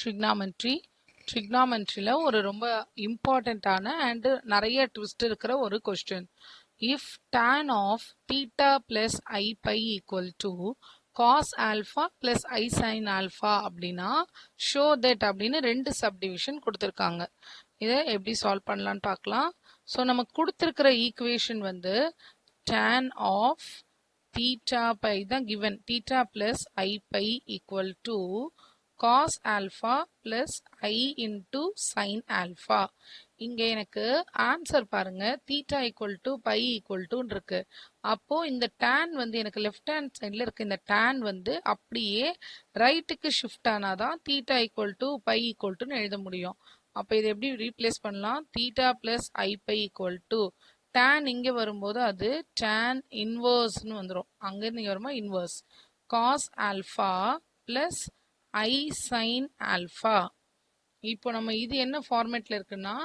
ட்ரிக்னாமெண்ட்ரியில் ஒரு ரொம்ப இம்பார்ட்டண்ட்டான அண்டு நிறைய ட்விஸ்ட் இருக்கிற ஒரு question. If tan of theta plus I pi equal to cos alpha plus I sin alpha அப்படின்னா ஷோ தட் அப்படின்னு 2 சப்டிவிஷன் கொடுத்துருக்காங்க. இதை எப்படி சால்வ் பண்ணலான்னு பார்க்கலாம். ஸோ நமக்கு கொடுத்துருக்கிற ஈக்குவேஷன் வந்து tan ஆஃப் theta pi தான் given. theta plus I pi equal to cos alpha plus I into sin alpha. இங்க எனக்கு ஆன்சர் பாருங்க theta equal to pi equal to இருக்கு. அப்போ இந்த tan வந்து எனக்கு லெஃப்ட் ஹேண்ட் சைடில் இருக்க இந்த tan வந்து அப்படியே ரைட்டுக்கு shift ஆனாதான் theta equal to pi equal to எழுத முடியும். அப்போ இதை எப்படி ரீப்ளேஸ் பண்ணலாம்? theta plus I pi equal to tan இங்கே வரும்போது அது tan இன்வர்ஸ்னு வந்துடும். அங்கேருந்து இங்கே வரும்போது இன்வர்ஸ் காஸ் ஆல்ஃபா ப்ளஸ் ஐ சைன் ஆல்ஃபா. இப்போ நம்ம இது என்ன ஃபார்மேட்டில் இருக்குன்னா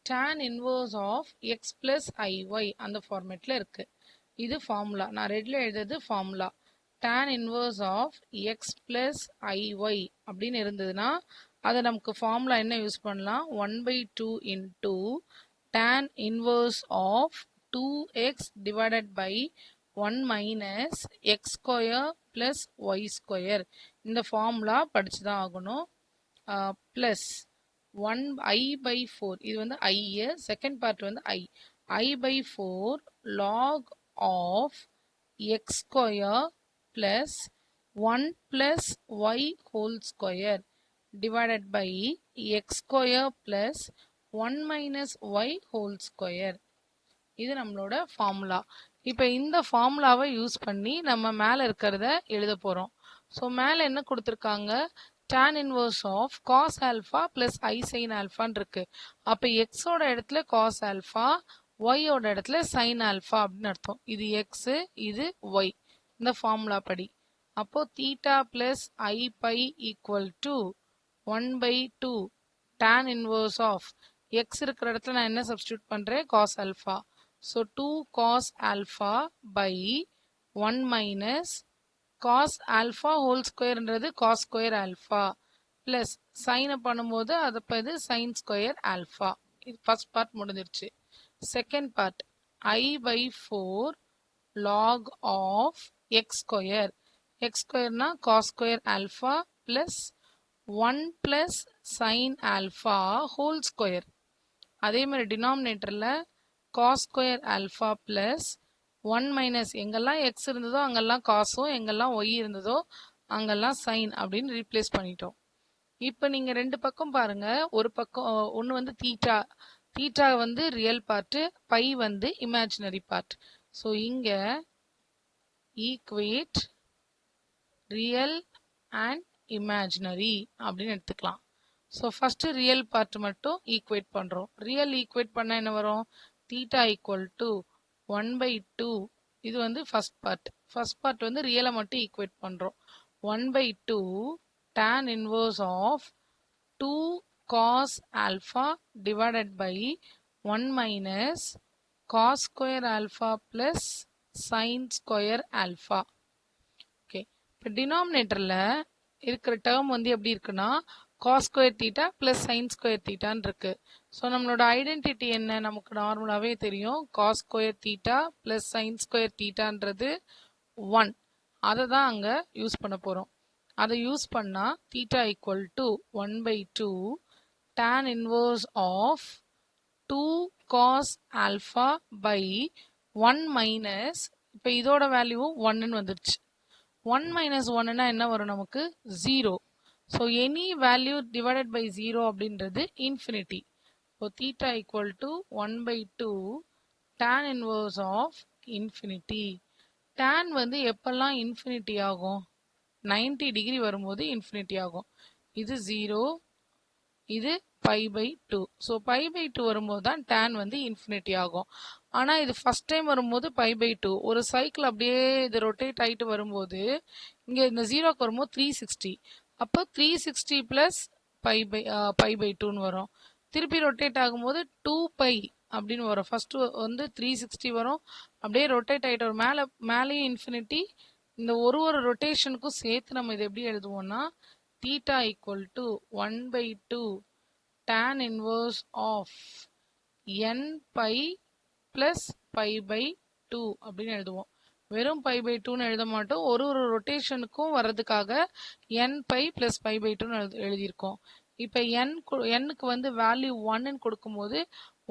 tan inverse of x plus i y அந்த ஃபார்மேட்டில் இருக்குது. இது ஃபார்முலா. நான் ரெட்டில் எழுதுறது formula. tan inverse of x plus i y அப்படின்னு இருந்ததுன்னா அதை நமக்கு ஃபார்முலா என்ன யூஸ் பண்ணலாம்? 1/2 into tan inverse of 2x divided by 1 minus x square plus y square. இந்த ஃபார்முலா படிச்சு தான் ஆகணும். plus 1 I by 4 இது வந்து I, செகண்ட் பார்ட் வந்து I by 4 log of x square plus 1 plus y whole square divided by x square plus 1 minus y whole square. இது நம்மளோட formula. இப்போ இந்த ஃபார்முலாவை யூஸ் பண்ணி நம்ம மேலே இருக்கிறத எழுத போகிறோம். ஸோ மேலே என்ன கொடுத்துருக்காங்க? tan inverse of cos alpha plus I sine ஆல்ஃபான்னு இருக்கு. அப்போ எக்ஸோட இடத்துல காஸ் ஆல்ஃபா, ஒய்யோட இடத்துல சைன் ஆல்ஃபா அப்படின்னு அர்த்தம். இது எக்ஸு, இது ஒய் இந்த ஃபார்முலா படி. அப்போ theta plus I pi equal to 1/2 tan inverse of x இருக்கிற இடத்துல நான் என்ன சப்ஸ்டியூட் பண்ணுறேன்? Cos alpha. So 2 cos alpha by 1 minus cos alpha whole ஸ்கொயர்ன்றது காஸ் ஸ்கொயர் ஆல்ஃபா ப்ளஸ் சைனை பண்ணும்போது அது இது சைன் ஸ்கொயர் ஆல்ஃபா. இது ஃபர்ஸ்ட் பார்ட் முடிஞ்சிருச்சு. Second part I by 4 log of x square. X ஸ்கொயர்னா cos square alpha plus 1 plus sin alpha whole square. அதே மாதிரி டினாமினேட்டரில் cos square alpha plus 1 minus எங்கெல்லாம் x இருந்ததோ அங்கெல்லாம் காசும், எங்கெல்லாம் y இருந்ததோ அங்கெல்லாம் sin அப்படின்னு ரீப்ளேஸ் பண்ணிட்டோம். இப்போ நீங்கள் ரெண்டு பக்கம் பாருங்க. ஒரு பக்கம் ஒன்று வந்து தீட்டா வந்து ரியல் பார்ட்டு, பை வந்து இமேஜினரி பார்ட். ஸோ இங்கே ஈக்குவேட் ரியல் அண்ட் இமேஜினரி அப்படின்னு எடுத்துக்கலாம். ஸோ ஃபஸ்ட்டு ரியல் பார்ட் மட்டும் ஈக்குவேட் பண்ணுறோம். ரியல் ஈக்குவேட் பண்ணால் என்ன வரும்? Theta equal to 1/2. இது வந்து ஃபஸ்ட் பார்ட் வந்து ரியலை மட்டும் ஈக்குவேட் பண்ணுறோம். 1/2 tan inverse of 2 cos alpha divided by 1 minus cos square alpha plus sign square alpha. Okay, இப்போ டினாமினேட்டரில் இருக்கிற டேர்ம் வந்து எப்படி இருக்குன்னா cos square theta plus sign square தீட்டான்னு இருக்கு. ஸோ நம்மளோட ஐடென்டிட்டி என்ன? நமக்கு நார்மலாகவே தெரியும். Cos square theta plus sign square தீட்டான்றது 1. அதை தான் அங்கே யூஸ் பண்ண போகிறோம். அதை யூஸ் பண்ணால் theta equal to 1/2 tan inverse of 2 cos alpha by 1 minus, இப்போ இதோட வேல்யூவும் 1ன்னு வந்துடுச்சு. 1 minus 1னா என்ன வரும்? நமக்கு 0. So any value divided by 0 அப்படின்றது infinity. So theta equal to 1/2 tan inverse of infinity. tan வந்து எப்பெல்லாம் இன்ஃபினிட்டி ஆகும்? 90 டிகிரி வரும்போது இன்ஃபினிட்டி ஆகும். இது 0, இது π/2. ஸோ π/2 வரும்போது தான் tan வந்து இன்ஃபினிட்டி ஆகும். ஆனால் இது ஃபஸ்ட் டைம் வரும்போது π/2. ஒரு சைக்கிள் அப்படியே இது ரொட்டேட் ஆகிட்டு வரும்போது இங்கே இந்த 0க்கு வரும்போது 360. அப்போ 360 ப்ளஸ் π/2ன்னு வரும். திருப்பி ரொட்டேட் ஆகும்போது 2π அப்படின்னு வரும். ஃபஸ்ட்டு வந்து 360 வரும், அப்படியே ரொட்டேட் ஆகிட்டு வரும். மேலேயும் இன்ஃபினிட்டி. இந்த ஒரு ரொட்டேஷனுக்கும் சேர்த்து நம்ம இதை எப்படி எழுதுவோம்னா theta equal to 1 by 2 tan inverse of n pi plus pi by 2 அப்படின்னு எழுதுவோம். வெறும் pi by 2ன்னு எழுத மாட்டோம். ஒரு ரொட்டேஷனுக்கும் வர்றதுக்காக n pi plus pi by 2ன்னு எழுதியிருக்கோம். இப்போ nக்கு வந்து வேல்யூ 1ன்னு கொடுக்கும்போது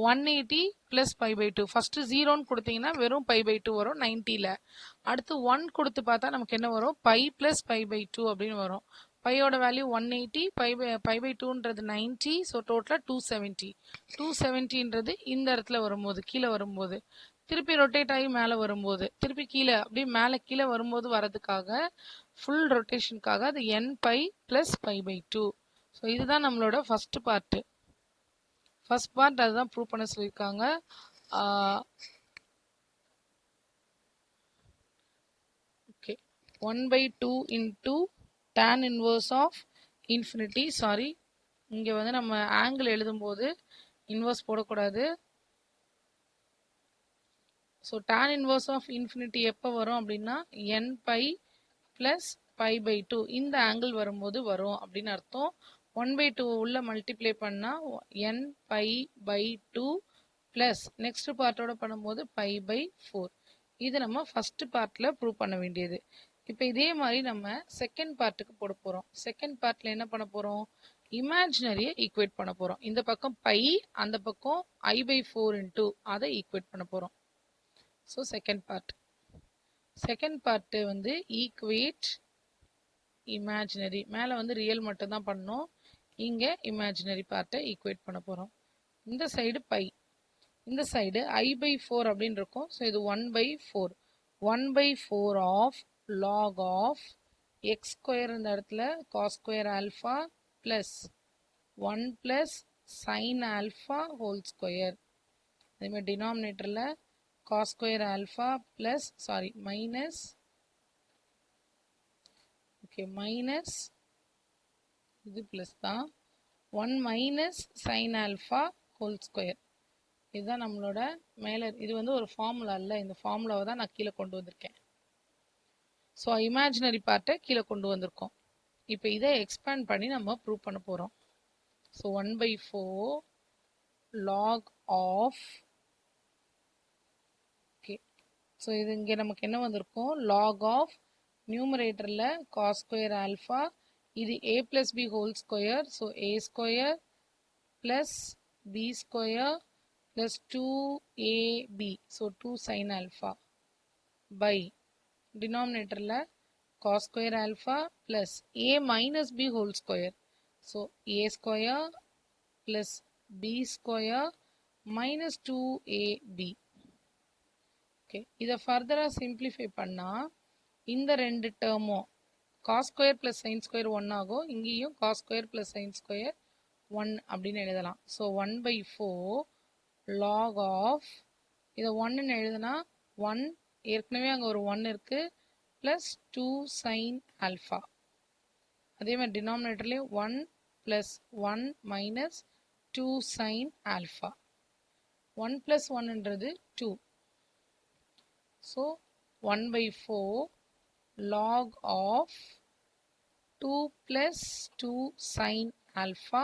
180 plus pi by 2. ஃபர்ஸ்ட் 0ன்னு கொடுத்தீங்கன்னா வெறும் pi by 2 வரும் 90ல. அடுத்து 1 கொடுத்து பார்த்தா நமக்கு என்ன வரும்? pi plus pi by 2 அப்படின்னு வரும். பையோட வேல்யூ 180, pi by 2ன்றது 90, ஸோ டோட்டலாக 270. 270ன்றது இந்த இடத்துல வரும்போது, கீழே வரும்போது, திருப்பி ரொட்டேட் ஆகி மேலே வரும்போது, திருப்பி கீழே அப்படியே மேலே கீழே வரும்போது வரதுக்காக ஃபுல் ரொட்டேஷனுக்காக அது n pi plus pi by 2. So இதுதான் நம்மளோட ஃபர்ஸ்ட் பார்ட்டு. ஃபர்ஸ்ட் பார்ட் அதுதான் ப்ரூவ் பண்ண சொல்லியிருக்காங்க. Okay, 1 by 2 into tan inverse of infinity. Sorry, இங்கே வந்து நம்ம ஆங்கிள் எழுதும்போது இன்வர்ஸ் போடக்கூடாது. So tan inverse of infinity எப்போ வரும் அப்படின்னா n pi plus pi by 2 இந்த ஆங்கிள் வரும்போது வரும் அப்படின்னு அர்த்தம். 1 by 2 உள்ள மல்டிப்ளை பண்ணா n pi by 2 plus next பார்ட்டோட பண்ணும்போது pi by 4. இது நம்ம ஃபர்ஸ்ட் பார்ட்ல ப்ரூவ் பண்ண வேண்டியது. இப்போ இதே மாதிரி நம்ம செகண்ட் பார்ட்டுக்கு போட போறோம். செகண்ட் பார்ட்ல என்ன பண்ண போறோம்? இமேஜினரியை ஈக்குவேட் பண்ண போறோம். இந்த பக்கம் பை, அந்த பக்கம் I by 4 into அதை ஈக்குவேட் பண்ண போறோம். ஸோ செகண்ட் பார்ட் வந்து ஈக்குவேட் இமேஜினரி. மேலே வந்து ரியல் மட்டும் தான் பண்ணோம், இங்கே இமேஜினரி பார்ட்டை ஈக்குவேட் பண்ண போகிறோம். இந்த சைடு பை, இந்த சைடு I by 4 அப்படின்னு இருக்கும். ஸோ இது 1 by 4. 1 by 4 of log of x square இந்த இடத்துல cos square alpha plus 1 plus sin alpha whole square. அதேமாதிரி டினாமினேட்டரில் cos square alpha plus minus, okay, minus இது plus தான் 1 minus sin alpha whole square. இதுதான் நம்மளோட மேலே. இது வந்து ஒரு ஃபார்முலா இல்லை, இந்த ஃபார்முலாவை தான் நான் கீழே கொண்டு வந்திருக்கேன். ஸோ இமேஜினரி பார்ட்டை கீழே கொண்டு வந்திருக்கோம். இப்போ இதை எக்ஸ்பேண்ட் பண்ணி நம்ம ப்ரூவ் பண்ண போகிறோம். So 1 by 4 log of, so இது இங்கே நமக்கு என்ன வந்திருக்கும்? log of நியூமரேட்டரில் cos ஸ்கொயர் ஆல்ஃபா, இது a plus b whole square, so a square plus b square plus 2ab, so 2 sin alpha by டினாமினேட்டரில் cos square alpha plus a minus b whole square, so a square plus b square minus 2ab. Okay, இதை ஃபர்தராக simplify பண்ணால் இந்த ரெண்டு டேர்மும் cos square plus sign square 1 ஆகும். இங்கேயும் cos square plus sign square 1 அப்படின்னு எழுதலாம். ஸோ 1 by 4 log ஆஃப், இதை 1ன்னு எழுதுனா 1, ஏற்கனவே அங்கே ஒரு 1 இருக்குது, ப்ளஸ் 2 சைன் ஆல்ஃபா. அதே மாதிரி டினாமினேட்டர்லேயும் 1 plus 1 minus 2 sine alpha. 1 plus 1ன்றது 2. So 1 by 4 log of 2 plus 2 sin alpha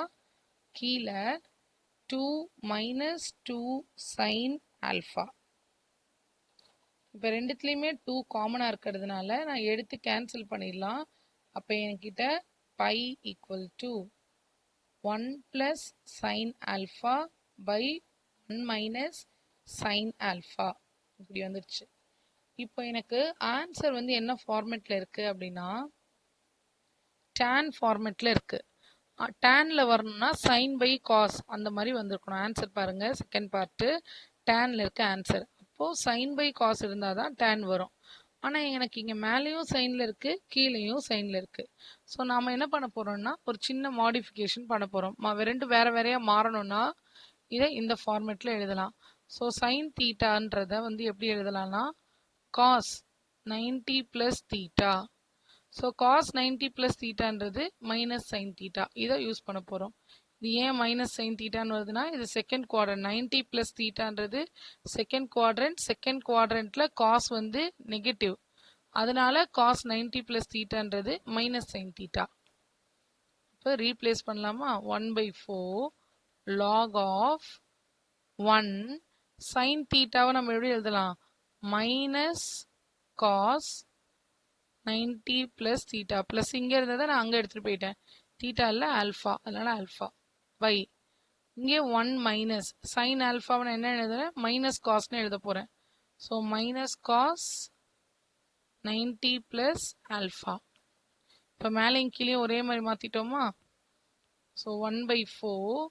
கீழே 2 minus 2 sin alpha. இப்போ ரெண்டுத்துலேயுமே 2 காமனாக இருக்கிறதுனால நான் எடுத்து கேன்சல் பண்ணிடலாம். அப்போ என்கிட்ட pi equal to 1 plus sin alpha by 1 minus sin alpha இப்படி வந்துடுச்சு. இப்போ எனக்கு ஆன்சர் வந்து என்ன ஃபார்மேட்டில் இருக்குது அப்படின்னா tan ஃபார்மேட்டில் இருக்குது. டேனில் வரணும்னா சைன் பை காஸ் அந்த மாதிரி வந்திருக்கணும். ஆன்சர் பாருங்கள், செகண்ட் பார்ட்டு டேனில் இருக்க ஆன்சர். அப்போது சைன் பை காஸ் இருந்தால் தான் டேன் வரும். ஆனால் எனக்கு இங்கே மேலேயும் சைனில் இருக்குது, கீழேயும் சைனில் இருக்குது. ஸோ நாம் என்ன பண்ண போகிறோம்னா ஒரு சின்ன மாடிஃபிகேஷன் பண்ண போகிறோம். ரெண்டு வேறு வேறையாக மாறணும்னா இதை இந்த ஃபார்மேட்டில் எழுதலாம். ஸோ சைன் தீட்டான்றதை வந்து எப்படி எழுதலாம்னா cos 90 plus theta. So cos 90 plus thetaன்றது மைனஸ் சைன் தீட்டா, இதை யூஸ் பண்ண போகிறோம். இது ஏன் மைனஸ் சைன் தீட்டான்னு வருதுன்னா இது செகண்ட் குவாட்ரண்ட். 90 plus தீட்டான்றது செகண்ட் குவாட்ரண்ட். செகண்ட் குவாட்ரண்ட்டில் காஸ் வந்து நெகட்டிவ், அதனால cos 90 plus தீட்டான்றது மைனஸ் சைன் தீட்டா. இப்போ ரீப்ளேஸ் பண்ணலாமா? 1/4 log of 1 sin தீட்டாவை நம்ம எப்படி எழுதலாம்? Minus cos 90 plus theta plus இங்கே இருந்ததை நான் அங்கே எடுத்துகிட்டு போயிட்டேன். தீட்டா இல்லை ஆல்ஃபா, அதனால ஆல்ஃபா பை இங்கே 1 மைனஸ் சைன் ஆல்ஃபாவை நான் என்ன எழுதுறேன்? மைனஸ் காஸ்ன்னு எழுத போகிறேன். So minus cos 90 plus alpha. இப்போ மேலேயும் கீழே ஒரே மாதிரி மாற்றிட்டோமா? ஸோ 1/4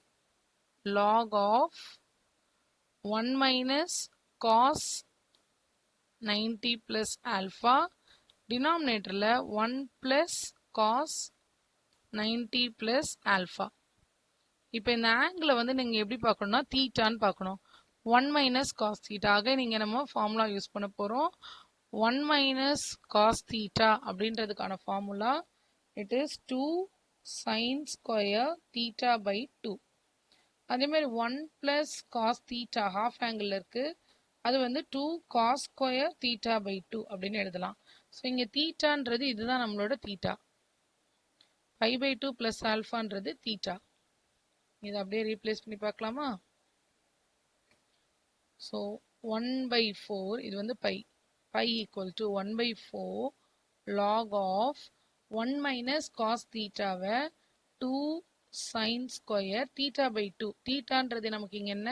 log of 1 minus cos 90 plus alpha denominatorல 1 plus cos 90 plus alpha. இப்போ இந்த ஆங்கிளை வந்து நீங்க எப்படி பார்க்கணும்னா தீட்டான்னு பார்க்கணும். 1 minus cos theta ஆக நீங்க நம்ம ஃபார்முலா யூஸ் பண்ண போறோம். 1 minus cos theta அப்படின்றதுக்கான formula it is 2 sin square theta by 2. அதே மாதிரி 1 plus cos theta half angle இருக்கு, அது வந்து 2 cos square theta by 2 அப்படின்னு எழுதலாம். ஸோ இங்கே தீட்டான்றது இதுதான் நம்மளோட தீட்டா. பை பை 2 பிளஸ் ஆல்ஃபான்றது தீட்டா. இதை அப்படியே ரீப்ளேஸ் பண்ணி பார்க்கலாமா? ஸோ 1/4 இது வந்து pi by equal to 1/4 log of 1 minus cos தீட்டாவை 2 sin square theta by 2. தீட்டான்றது நமக்கு இங்க என்ன?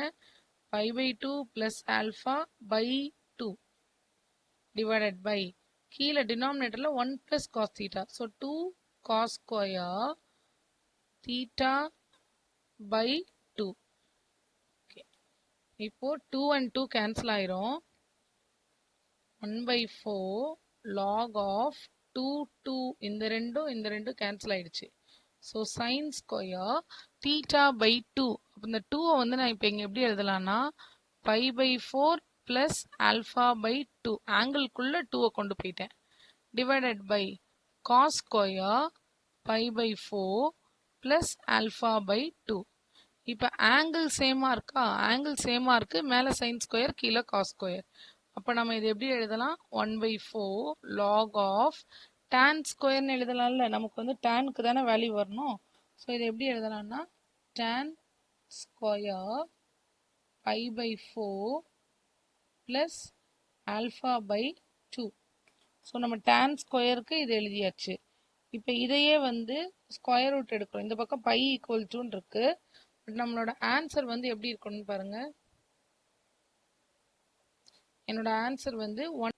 Pi by 2 plus alpha by 2 divided by கீழே டினாமினேட்டர்ல 1 plus cos theta. So 2 cos square theta by 2. Okay, இப்போ 2 and 2 கேன்சல் ஆயிரும். 1/4 log of 2 2 இந்த ரெண்டும் கேன்சல் ஆயிடுச்சு. So sine square theta by 2. அப்போ இந்த 2வை வந்து நான் இப்போ இங்கே எப்படி எழுதலாம்னா pi by 4 plus alpha by 2 ஆங்கிள்குள்ள 2வை கொண்டு போயிட்டேன் divided by cos square pi by 4 plus alpha by 2. இப்போ ஆங்கிள் சேமாக இருக்கா? ஆங்கிள் சேமாக இருக்கு. மேலே சைன் ஸ்கொயர், கீழே காஸ் ஸ்கொயர். அப்போ நம்ம இது எப்படி எழுதலாம்? 1/4 log of tan ஸ்கொயர்னு எழுதலாம்ல. நமக்கு வந்து டேனுக்கு தானே வேல்யூ வரணும். ஸோ இதை எப்படி எழுதலாம்னா tan square pi by 4 plus alpha by 2. So நம்ம tan ஸ்கொயருக்கு இது எழுதியாச்சு. இப்போ இதையே வந்து ஸ்கொயர் ரூட் எடுக்கிறோம். இந்த பக்கம் பை ஈக்குவல் டுன்னு இருக்கு. பட் நம்மளோட ஆன்சர் வந்து எப்படி இருக்கணும்னு பாருங்க. என்னோட ஆன்சர் வந்து 1.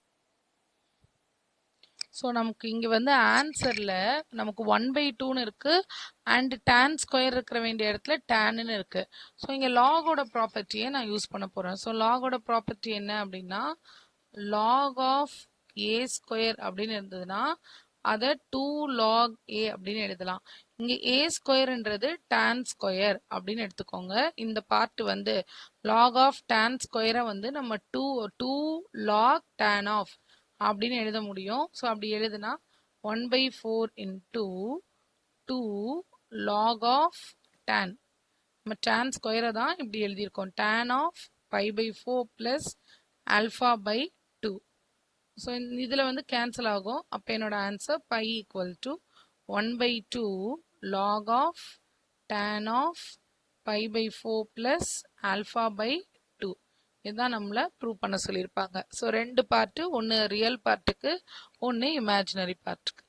ஸோ நமக்கு இங்கே வந்து ஆன்சரில் நமக்கு 1/2ன்னு இருக்குது அண்ட் tan ஸ்கொயர் இருக்கிற வேண்டிய இடத்துல டேன்னு இருக்குது. ஸோ இங்கே லாகோட ப்ராப்பர்ட்டியை நான் யூஸ் பண்ண போகிறேன். ஸோ லாகோட ப்ராப்பர்ட்டி என்ன அப்படின்னா log ஆஃப் ஏ ஸ்கொயர் அப்படின்னு இருந்ததுன்னா அதை 2 log a அப்படின்னு எழுதலாம். இங்கே ஏ ஸ்கொயர்ன்றது tan ஸ்கொயர் அப்படின்னு எடுத்துக்கோங்க. இந்த பார்ட் வந்து log ஆஃப் tan ஸ்கொயரை வந்து நம்ம 2 log tan ஆஃப் அப்படின்னு எழுத முடியும். ஸோ அப்படி எழுதுனா 1/4 into 2 log of tan. நம்ம tan ஸ்கொயரை தான் இப்படி எழுதியிருக்கோம். tan of pi by 4 plus alpha by 2. So இதில் வந்து கேன்சல் ஆகும். அப்போ என்னோட answer by equal to 1/2 log of tan of pi by 4 plus alpha by 2. இதுதான் நம்மளை ப்ரூவ் பண்ண சொல்லியிருப்பாங்க. ஸோ 2 பார்ட்டு, ஒன்று ரியல் பார்ட்டுக்கு, ஒன்று இமேஜினரி பார்ட்டுக்கு.